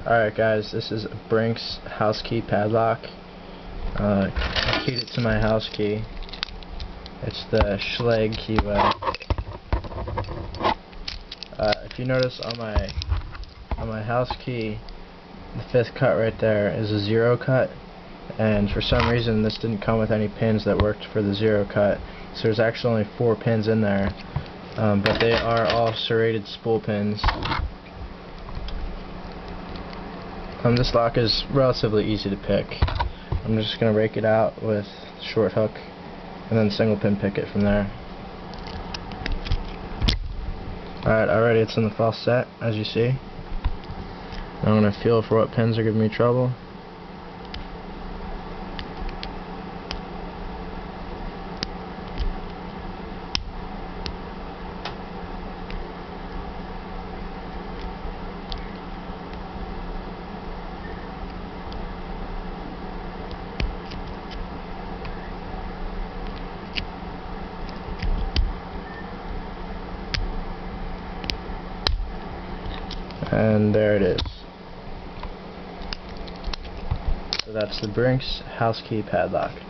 Alright guys, this is Brinks Housekey Padlock. I keyed it to my house key. It's the Schleg keyway. If you notice on my house key, the 5th cut right there is a 0 cut, and for some reason this didn't come with any pins that worked for the 0 cut, so there's actually only 4 pins in there, but they are all serrated spool pins. This lock is relatively easy to pick. I'm just going to rake it out with short hook and then single pin pick it from there. Alright, already it's in the false set, as you see. I'm going to feel for what pins are giving me trouble. And there it is. So that's the Brinks Housekey Padlock.